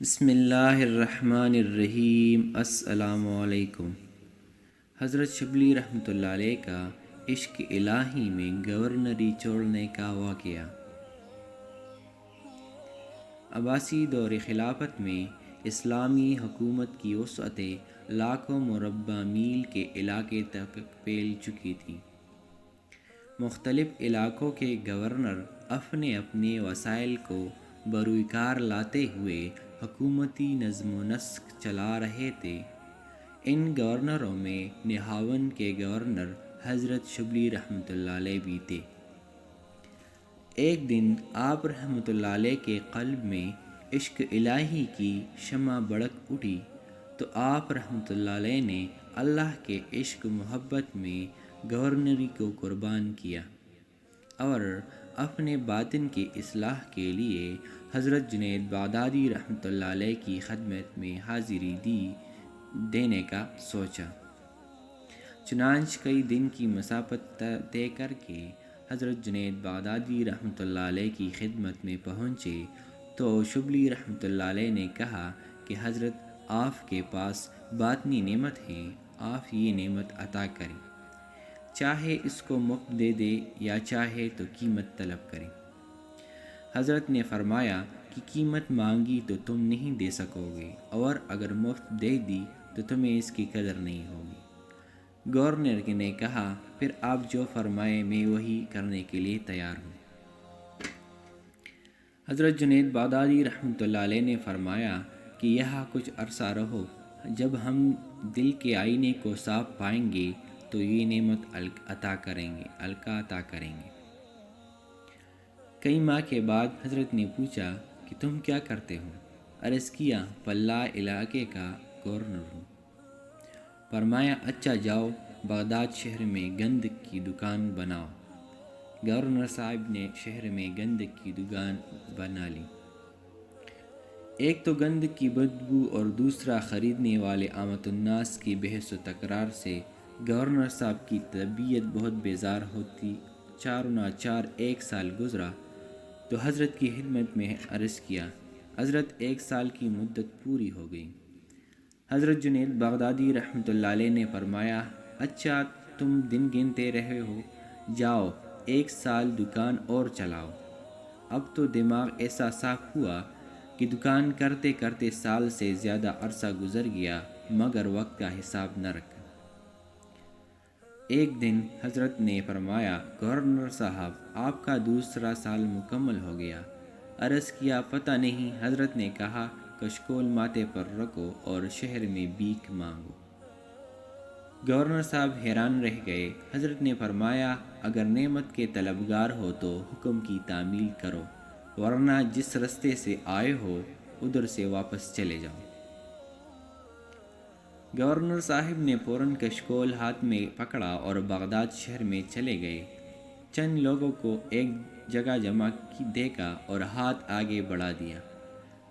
بسم اللہ الرحمن الرحیم۔ السلام علیکم۔ حضرت شبلی رحمۃ اللہ علیہ کا عشق الہی میں گورنری چھوڑنے کا واقعہ۔ عباسی دور خلافت میں اسلامی حکومت کی وسعتیں لاکھوں مربع میل کے علاقے تک پھیل چکی تھیں۔ مختلف علاقوں کے گورنر اپنے اپنے وسائل کو بروئے کار لاتے ہوئے حکومتی نظم و نسق چلا رہے تھے۔ ان گورنروں میں نہاون کے گورنر حضرت شبلی رحمۃ اللہ علیہ بھی تھے۔ ایک دن آپ رحمۃ اللہ علیہ کے قلب میں عشق الہی کی شمع بھڑک اٹھی تو آپ رحمۃ اللہ علیہ نے اللہ کے عشق محبت میں گورنری کو قربان کیا اور اپنے باطن کی اصلاح کے لیے حضرت جنید بغدادی رحمۃ اللہ علیہ کی خدمت میں حاضری دینے کا سوچا۔ چنانچہ کئی دن کی مسافت طے کر کے حضرت جنید بغدادی رحمۃ اللہ علیہ کی خدمت میں پہنچے تو شبلی رحمۃ اللہ علیہ نے کہا کہ حضرت آپ کے پاس باطنی نعمت ہے، آپ یہ نعمت عطا کریں، چاہے اس کو مفت دے دے یا چاہے تو قیمت طلب کریں۔ حضرت نے فرمایا کہ قیمت مانگی تو تم نہیں دے سکو گے اور اگر مفت دے دی تو تمہیں اس کی قدر نہیں ہوگی۔ گورنر نے کہا پھر آپ جو فرمائے میں وہی کرنے کے لیے تیار ہوں۔ حضرت جنید بغدادی رحمۃ اللہ علیہ نے فرمایا کہ یہاں کچھ عرصہ رہو، جب ہم دل کے آئینے کو صاف پائیں گے تو یہ نعمت عطا کریں گے۔ کئی ماہ کے بعد حضرت نے پوچھا کہ تم کیا کرتے ہو؟ عرض کیا پلہ علاقے کا گورنر ہوں۔ فرمایا اچھا جاؤ بغداد شہر میں گند کی دکان بناؤ۔ گورنر صاحب نے شہر میں گند کی دکان بنا لی۔ ایک تو گند کی بدبو اور دوسرا خریدنے والے عامۃ الناس کی بحث و تکرار سے گورنر صاحب کی طبیعت بہت بیزار ہوتی۔ چار ایک سال گزرا تو حضرت کی خدمت میں عرض کیا، حضرت 1 سال کی مدت پوری ہو گئی۔ حضرت جنید بغدادی رحمۃ اللہ علیہ نے فرمایا اچھا تم دن گنتے رہے ہو، جاؤ 1 سال دکان اور چلاؤ۔ اب تو دماغ ایسا صاف ہوا کہ دکان کرتے کرتے سال سے زیادہ عرصہ گزر گیا مگر وقت کا حساب نہ رکھا۔ ایک دن حضرت نے فرمایا گورنر صاحب آپ کا 2 سال مکمل ہو گیا۔ عرض کیا پتہ نہیں۔ حضرت نے کہا کشکول ماتھے پر رکھو اور شہر میں بھیک مانگو۔ گورنر صاحب حیران رہ گئے۔ حضرت نے فرمایا اگر نعمت کے طلبگار ہو تو حکم کی تعمیل کرو ورنہ جس رستے سے آئے ہو ادھر سے واپس چلے جاؤ۔ گورنر صاحب نے فوراً کشکول ہاتھ میں پکڑا اور بغداد شہر میں چلے گئے۔ چند لوگوں کو ایک جگہ جمع دیکھا اور ہاتھ آگے بڑھا دیا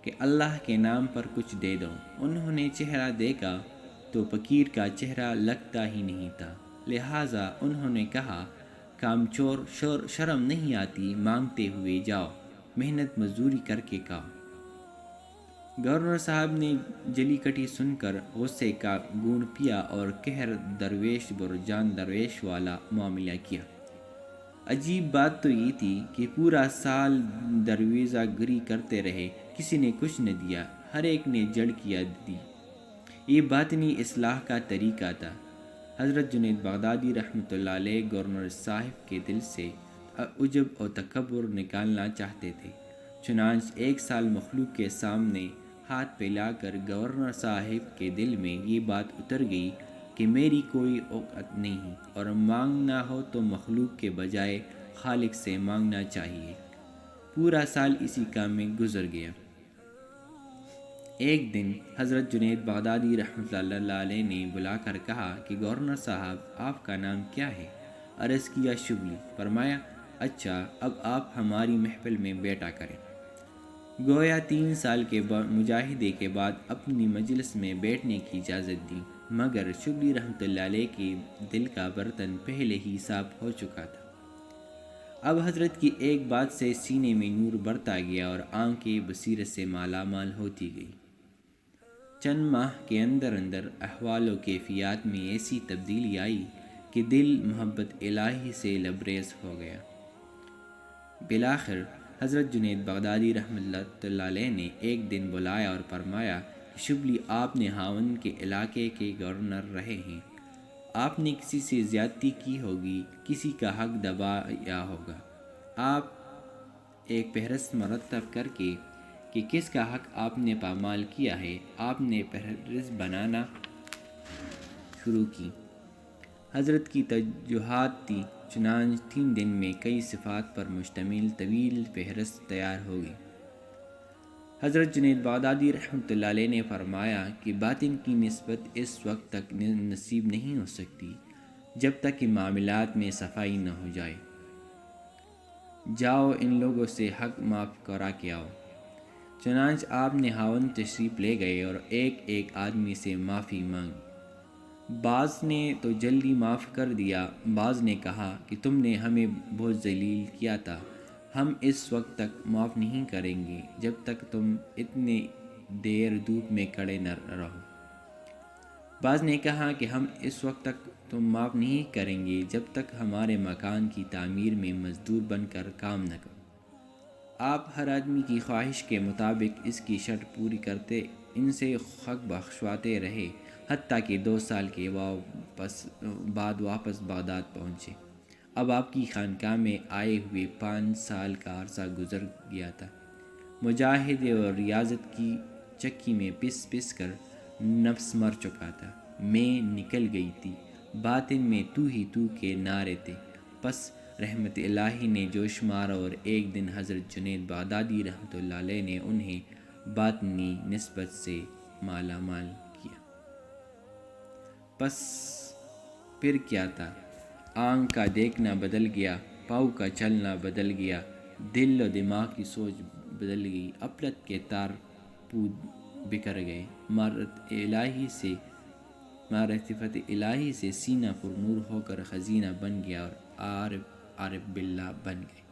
کہ اللہ کے نام پر کچھ دے دو۔ انہوں نے چہرہ دیکھا تو فقیر کا چہرہ لگتا ہی نہیں تھا، لہٰذا انہوں نے کہا کامچور شرم نہیں آتی، مانگتے ہوئے جاؤ، محنت مزدوری کر کے کھاؤ۔ گورنر صاحب نے جلی کٹی سن کر غصے کا گھونٹ پیا اور قہر درویش برجان درویش والا معاملہ کیا۔ عجیب بات تو یہ تھی کہ پورا سال درویزہ گری کرتے رہے، کسی نے کچھ نہ دیا، ہر ایک نے جڑ کیا دی۔ یہ باطنی اصلاح کا طریقہ تھا۔ حضرت جنید بغدادی رحمۃ اللہ علیہ گورنر صاحب کے دل سے عجب و تکبر نکالنا چاہتے تھے، چنانچہ 1 سال مخلوق کے سامنے ہاتھ پھیلا کر گورنر صاحب کے دل میں یہ بات اتر گئی کہ میری کوئی اوقات نہیں اور مانگنا ہو تو مخلوق کے بجائے خالق سے مانگنا چاہیے۔ پورا سال اسی کام میں گزر گیا۔ ایک دن حضرت جنید بغدادی رحمۃ اللہ علیہ نے بلا کر کہا کہ گورنر صاحب آپ کا نام کیا ہے؟ عرض کیا شبلی۔ فرمایا اچھا اب آپ ہماری محفل میں بیٹھا کریں۔ گویا 3 سال کے مجاہدے کے بعد اپنی مجلس میں بیٹھنے کی اجازت دی، مگر شبلی رحمۃ اللہ علیہ کے دل کا برتن پہلے ہی صاف ہو چکا تھا۔ اب حضرت کی ایک بات سے سینے میں نور بڑھتا گیا اور آنکھیں بصیرت سے مالا مال ہوتی گئی۔ چند ماہ کے اندر اندر احوال و کیفیات میں ایسی تبدیلی آئی کہ دل محبت الہی سے لبریز ہو گیا۔ بالآخر حضرت جنید بغدادی رحمۃ اللہ علیہ نے ایک دن بلایا اور فرمایا کہ شبلی آپ نے ہاون کے علاقے کے گورنر رہے ہیں، آپ نے کسی سے زیادتی کی ہوگی، کسی کا حق دبایا ہوگا۔ آپ ایک فہرست مرتب کر کے کہ کس کا حق آپ نے پامال کیا ہے، آپ نے فہرست بنانا شروع کی۔ حضرت کی توجہات تھی، چنانچہ 3 دن میں کئی صفات پر مشتمل طویل فہرست تیار ہو گئی۔ حضرت جنید بغدادی رحمۃ اللہ علیہ نے فرمایا کہ باطن کی نسبت اس وقت تک نصیب نہیں ہو سکتی جب تک کہ معاملات میں صفائی نہ ہو جائے۔ جاؤ ان لوگوں سے حق معاف کرا کے آؤ۔ چنانچہ آپ نے ہاون تشریف لے گئے اور ایک ایک آدمی سے معافی مانگی۔ بعض نے تو جلدی معاف کر دیا، بعض نے کہا کہ تم نے ہمیں بہت ذلیل کیا تھا، ہم اس وقت تک معاف نہیں کریں گے جب تک تم اتنی دیر دھوپ میں کھڑے نہ رہو۔ بعض نے کہا کہ ہم اس وقت تک تم معاف نہیں کریں گے جب تک ہمارے مکان کی تعمیر میں مزدور بن کر کام نہ کرو۔ آپ ہر آدمی کی خواہش کے مطابق اس کی شرط پوری کرتے، ان سے حق بخشواتے رہے، حتیٰ کہ 2 سال کے بعد واپس بغداد پہنچے۔ اب آپ کی خانقاہ میں آئے ہوئے 5 سال کا عرصہ گزر گیا تھا۔ مجاہدے اور ریاضت کی چکی میں پس پس کر نفس مر چکا تھا، میں نکل گئی تھی، باطن میں تو ہی تو کے نعرے تھے۔ پس رحمت الہی نے جوش مارا اور ایک دن حضرت جنید بغدادی رحمۃ اللہ علیہ نے انہیں باطنی نسبت سے مالا مال کیا۔ پس پھر کیا تھا؟ آنکھ کا دیکھنا بدل گیا، پاؤں کا چلنا بدل گیا، دل و دماغ کی سوچ بدل گئی، غفلت کے تار پود بکھر گئے، معرفت الہی سے سینہ پر نور ہو کر خزینہ بن گیا اور عارف باللہ بن گئے۔